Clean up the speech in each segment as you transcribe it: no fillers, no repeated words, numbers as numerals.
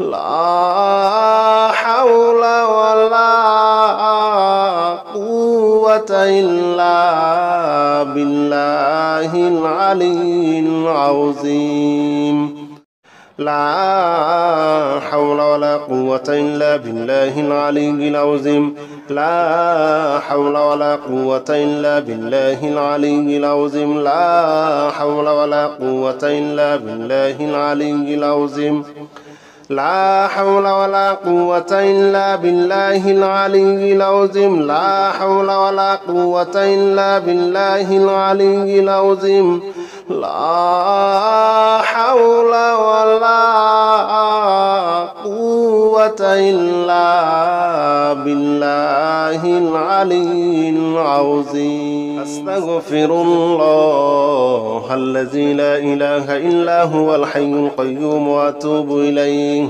لا حول ولا قوة إلا بالله العلي العظيم لا حول ولا قوة إلا بالله العلي العظيم لا حول ولا قوة إلا بالله العلي العظيم لا حول ولا قوة إلا بالله العلي العظيم لا حول ولا قوة إلا بالله العلي العظيم لا حول ولا قوة إلا بالله العلي العظيم لا حول ولا قوة إلا بالله العلي العظيم أستغفر الله الذي لا إله إلا هو الحي القيوم وأتوب إليه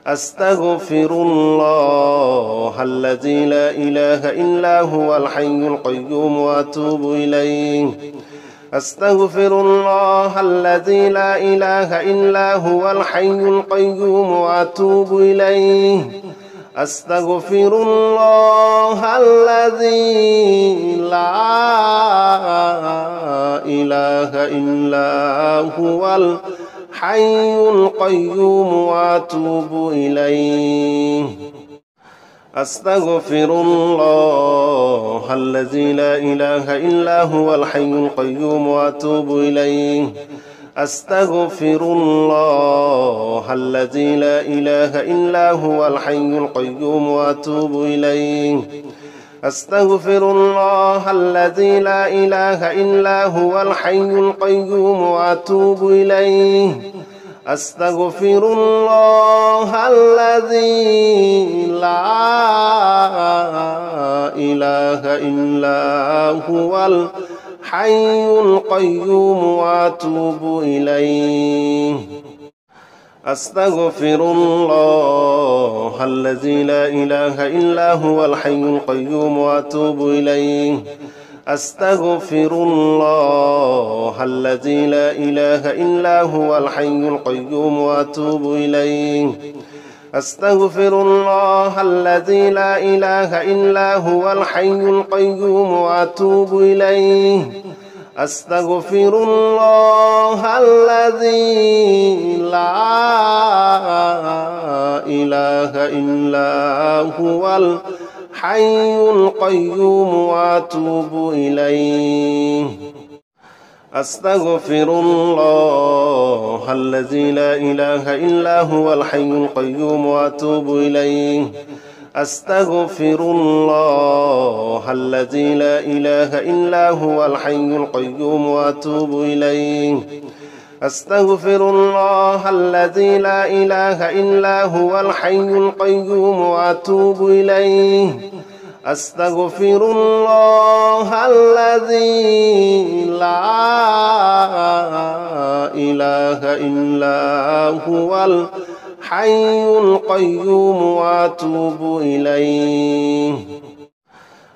أستغفر الله الذي لا إله إلا هو الحي القيوم وأتوب إليه أستغفر الله الذي لا إله إلا هو الحي القيوم وأتوب إليه أستغفر الله الذي لا إله إلا هو الحي القيوم وأتوب إليه أستغفر الله الذي لا إله إلا هو الحي القيوم وأتوب إليه أستغفر الله الذي لا إله إلا هو الحي القيوم وأتوب إليه أستغفر الله الذي لا إله إلا هو الحي القيوم وأتوب إليه أستغفر الله الذي لا إله إلا هو الحي القيوم وأتوب إليه أستغفر الله الذي لا إله إلا هو الحي القيوم وأتوب إليه أستغفر الله الذي لا إله إلا هو الحي القيوم وأتوب إليه أستغفر الله الذي لا إله إلا هو الحي القيوم وأتوب إليه أستغفر الله الذي لا إله إلا هو الحي القيوم وأتوب إليه أستغفر الله الذي لا إله إلا هو الحي القيوم وأتوب إليه أستغفر الله الذي لا إله إلا هو الحي القيوم وأتوب إليه أستغفر الله الذي لا إله إلا هو الحي القيوم وأتوب إليه أستغفر الله الذي لا إله إلا هو الحي القيوم وأتوب إليه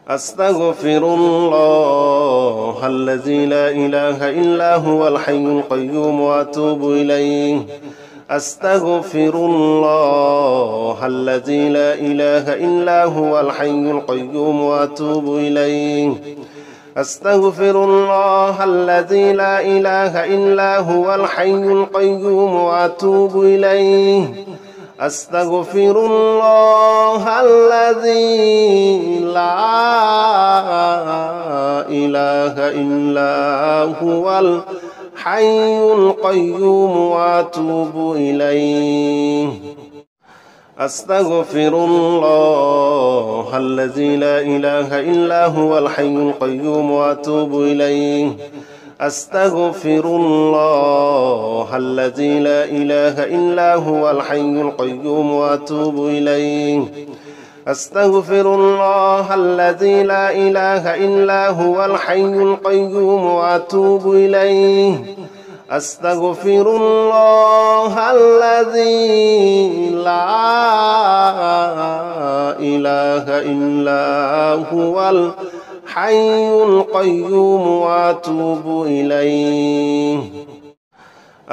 أستغفر الله الذي لا إله إلا هو الحي القيوم وأتوب إليه أستغفر الله الذي لا إله إلا هو الحي القيوم وأتوب إليه أستغفر الله الذي لا إله إلا هو الحي القيوم وأتوب إليه أستغفر الله الذي لا إله إلا هو الحي القيوم وأتوب إليه أستغفر الله الذي لا إله إلا هو الحي القيوم وأتوب إليه أستغفر الله الذي لا إله إلا هو الحي القيوم وأتوب إليه أستغفر الله الذي لا إله إلا هو الحي القيوم وأتوب إليه أستغفر الله الذي لا إله إلا هو الحي القيوم وأتوب إليه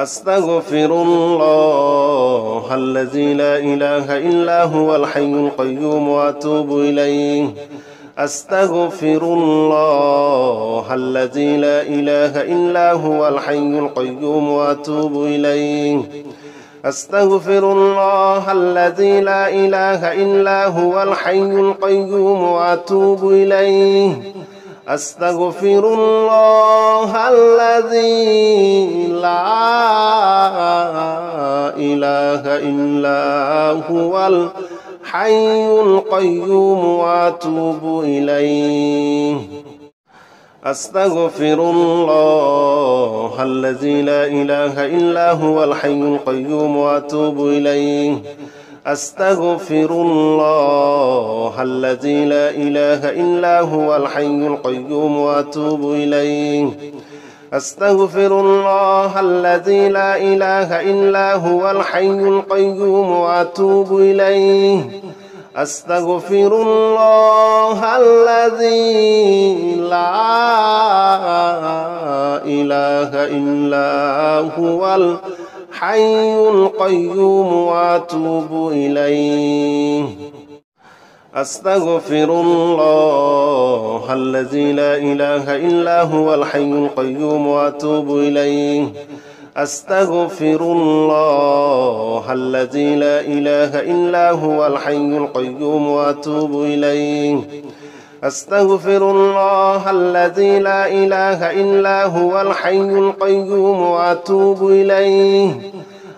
أستغفر الله الذي لا إله إلا هو الحي القيوم وأتوب إليه أستغفر الله الذي لا إله إلا هو الحي القيوم وأتوب إليه أستغفر الله الذي لا إله إلا هو الحي القيوم وأتوب إليه أستغفر الله الذي لا إله إلا هو الحي القيوم وأتوب إليه أستغفر الله الذي لا إله إلا هو الحي القيوم وأتوب إليه أستغفر الله الذي لا إله إلا هو الحي القيوم وأتوب إليه أستغفر الله الذي لا إله إلا هو الحي القيوم وأتوب إليه أستغفر الله الذي لا إله إلا هو الحي القيوم وأتوب إليه أستغفر الله الذي لا إله إلا هو الحي القيوم وأتوب إليه أستغفر الله الذي لا إله إلا هو الحي القيوم وأتوب إليه أستغفر الله الذي لا إله إلا هو الحي القيوم وأتوب إليه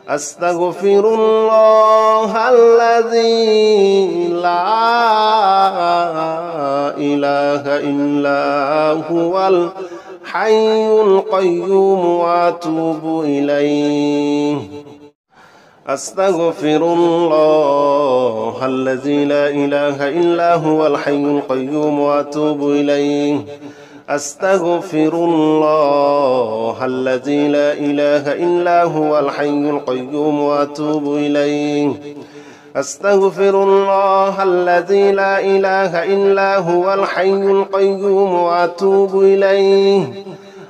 أستغفر الله الذي لا إله إلا هو الحي القيوم وأتوب إليه أستغفر الله الذي لا إله إلا هو الحي القيوم وأتوب إليه أستغفر الله الذي لا إله إلا هو الحي القيوم وأتوب إليه أستغفر الله الذي لا إله إلا هو الحي القيوم وأتوب إليه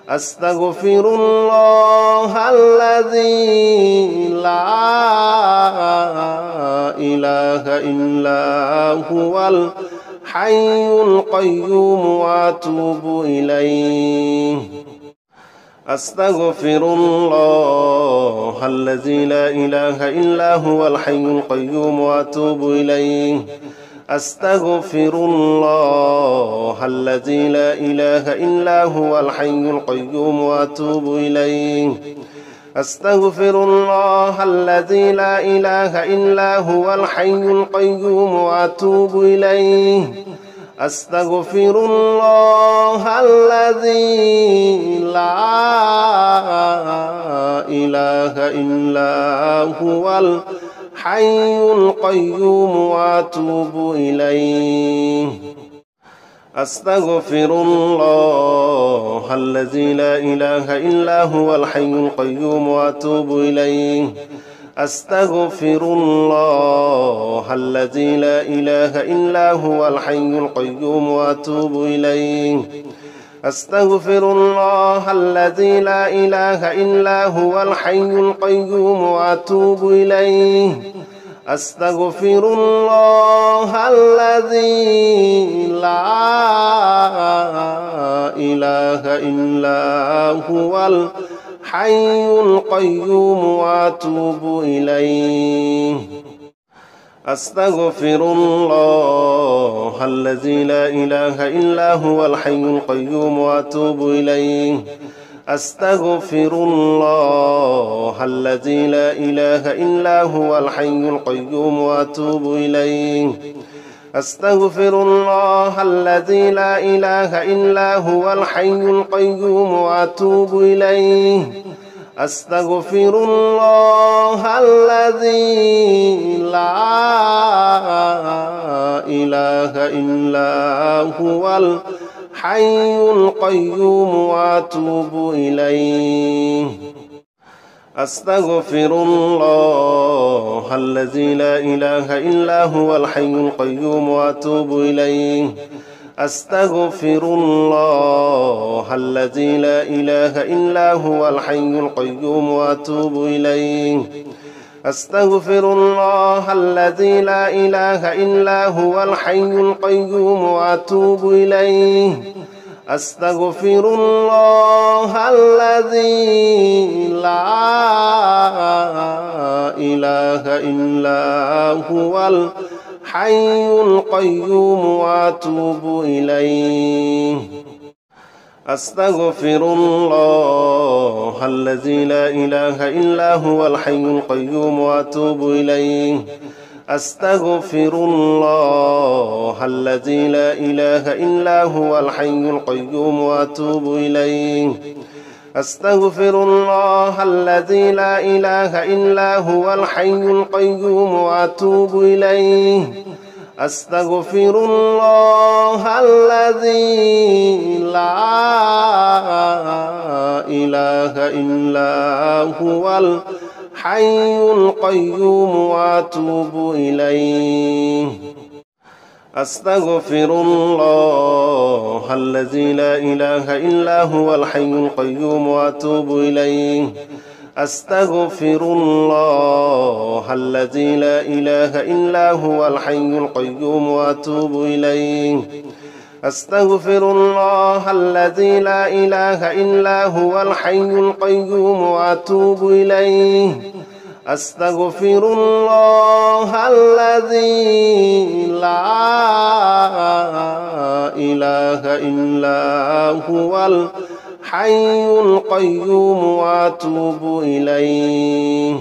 أستغفر الله الذي لا إله إلا هو الحي القيوم وأتوب إليه أستغفر الله الذي لا إله إلا هو الحي القيوم وأتوب إليه أستغفر الله الذي لا إله إلا هو الحي القيوم وأتوب إليه أستغفر الله الذي لا إله إلا هو الحي القيوم وأتوب إليه أستغفر الله الذي لا إله إلا هو الحي القيوم وأتوب إليه أستغفر الله الذي لا إله إلا هو الحي القيوم وأتوب إليه أستغفر الله الذي لا إله إلا هو الحي القيوم وأتوب إليه أستغفر الله الذي لا إله إلا هو الحي القيوم وأتوب إليه أستغفر الله الذي لا إله إلا هو الحي القيوم وأتوب إليه أستغفر الله الذي لا إله إلا هو الحي القيوم وأتوب إليه أستغفر الله الذي لا إله إلا هو الحي القيوم وأتوب إليه أستغفر الله الذي لا إله إلا هو الحي القيوم وأتوب إليه أستغفر الله الذي لا إله إلا هو الحي القيوم وأتوب إليه أستغفر الله الذي لا إله إلا هو الحي القيوم وأتوب إليه أستغفر الله الذي لا إله إلا هو الحي القيوم وأتوب إليه أستغفر الله الذي لا إله إلا هو الحي القيوم وأتوب إليه أستغفر الله الذي لا إله إلا هو الحي القيوم وأتوب إليه أستغفر الله الذي لا إله إلا هو الحي القيوم وأتوب إليه أستغفر الله الذي لا إله إلا هو الحي القيوم وأتوب إليه أستغفر الله الذي لا إله إلا هو الحي القيوم وأتوب إليه أستغفر الله الذي لا إله إلا هو الحي القيوم وأتوب إليه أستغفر الله الذي لا إله إلا هو الحي القيوم وأتوب إليه أستغفر الله الذي لا إله إلا هو الحي القيوم وأتوب إليه أستغفر الله الذي لا إله إلا هو الحي القيوم وأتوب إليه أستغفر الله الذي لا إله إلا هو الحي القيوم وأتوب إليه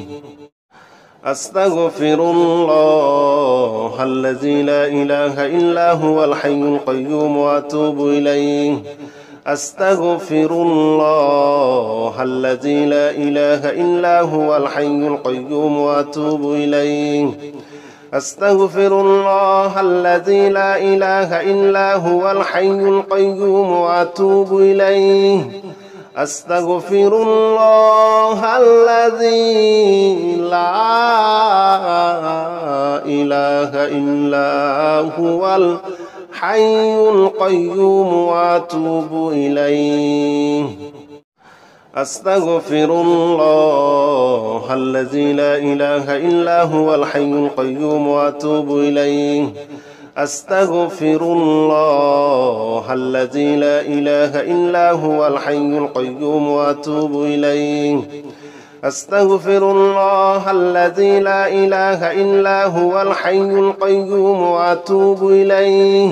أستغفر الله الذي لا إله إلا هو الحي القيوم وأتوب إليه أستغفر الله الذي لا إله إلا هو الحي القيوم وأتوب إليه أستغفر الله الذي لا إله إلا هو الحي القيوم وأتوب إليه أستغفر الله الذي لا إله إلا هو الحي القيوم وأتوب إليه أستغفر الله الذي لا إله إلا هو الحي القيوم وأتوب إليه أستغفر الله الذي لا إله إلا هو الحي القيوم وأتوب إليه أستغفر الله الذي لا إله إلا هو الحي القيوم وأتوب إليه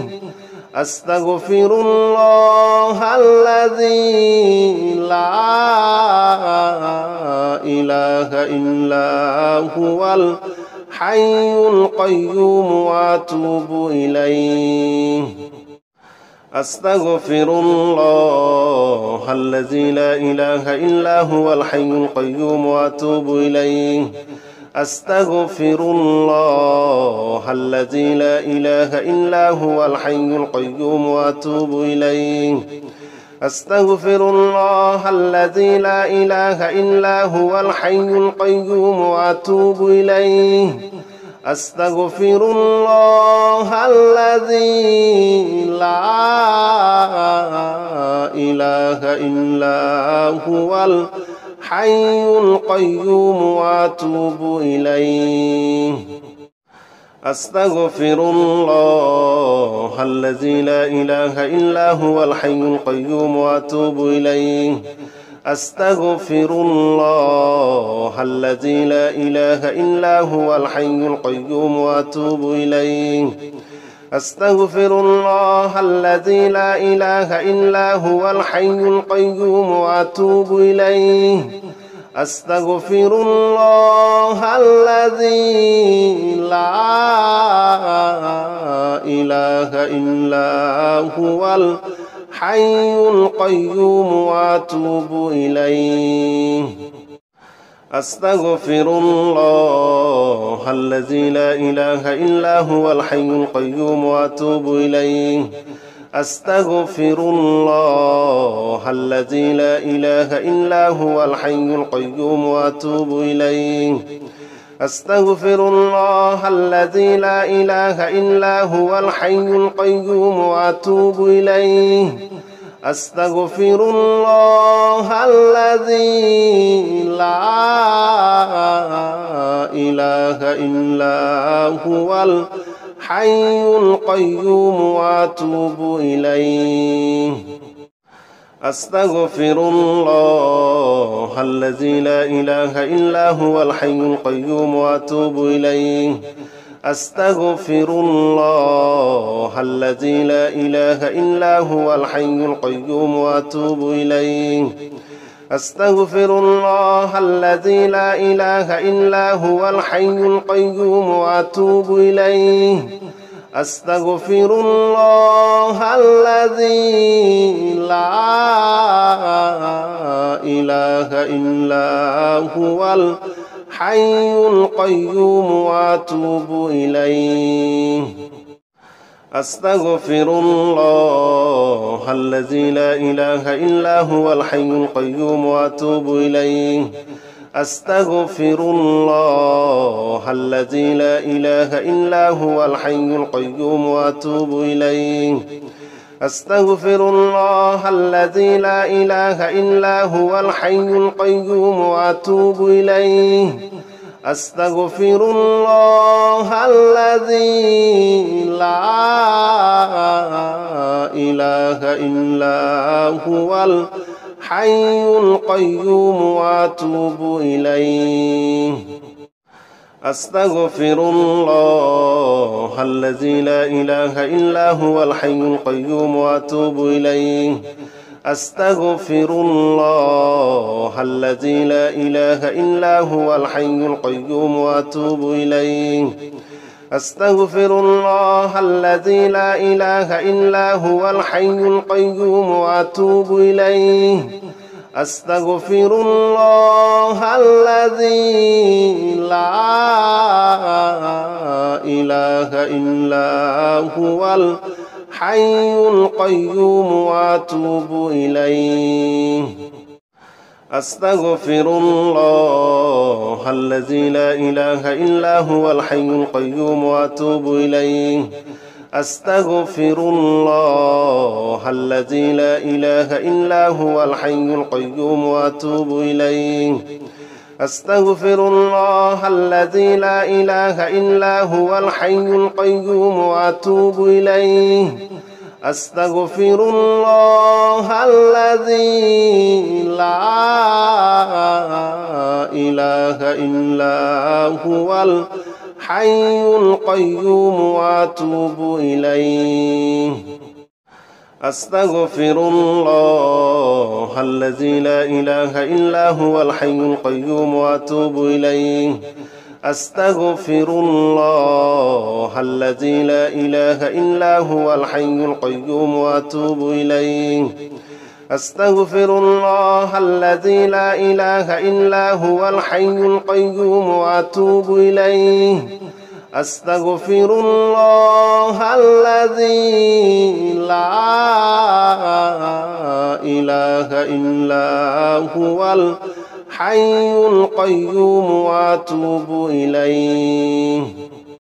أستغفر الله الذي لا إله إلا هو الحي القيوم وأتوب إليه أستغفر الله الذي لا إله إلا هو الحي القيوم وأتوب إليه أستغفر الله الذي لا إله إلا هو الحي القيوم وأتوب إليه أستغفر الله الذي لا إله إلا هو الحي القيوم وأتوب إليه أستغفر الله الذي لا إله إلا هو الحي القيوم وأتوب إليه أستغفر الله الذي لا إله إلا هو الحي القيوم وأتوب إليه أستغفر الله الذي لا إله إلا هو الحي القيوم وأتوب إليه أستغفر الله الذي لا إله إلا هو الحي القيوم وأتوب إليه أستغفر الله الذي لا إله إلا هو الحي القيوم وأتوب إليه أستغفر الله الذي لا إله إلا هو الحي القيوم وأتوب إليه أستغفر الله الذي لا إله إلا هو الحي القيوم وأتوب إليه أستغفر الله الذي لا إله إلا هو الحي القيوم وأتوب إليه أستغفر الله الذي لا إله إلا هو الحي القيوم وأتوب إليه أستغفر الله الذي لا إله إلا هو الحي القيوم وأتوب إليه أستغفر الله الذي لا إله إلا هو الحي القيوم وأتوب إليه أستغفر الله الذي لا إله إلا هو الحي القيوم وأتوب إليه أستغفر الله الذي لا إله إلا هو الحي القيوم وأتوب إليه أستغفر الله الذي لا إله إلا هو الحي القيوم وأتوب إليه أستغفر الله الذي لا إله إلا هو الحي القيوم وأتوب إليه أستغفر الله الذي لا إله إلا هو الحي القيوم وأتوب إليه أستغفر الله الذي لا إله إلا هو الحي القيوم وأتوب إليه أستغفر الله الذي لا إله إلا هو الحي القيوم وأتوب إليه أستغفر الله الذي لا إله إلا هو الحي القيوم وأتوب إليه أستغفر الله الذي لا إله إلا هو الحي القيوم وأتوب إليه أستغفر الله الذي لا إله إلا هو الحي القيوم وأتوب إليه أستغفر الله الذي لا إله إلا هو الحي القيوم وأتوب إليه أستغفر الله الذي لا إله إلا هو الحي القيوم وأتوب إليه أستغفر الله الذي لا إله إلا هو الحي القيوم وأتوب إليه أستغفر الله الذي لا إله إلا هو الحي القيوم وأتوب إليه أستغفر الله الذي لا إله إلا هو الحي القيوم وأتوب إليه أستغفر الله الذي لا إله إلا هو الحي القيوم وأتوب إليه أستغفر الله الذي لا إله إلا هو الحي القيوم وأتوب إليه أستغفر الله الذي لا إله إلا هو الحي القيوم وأتوب إليه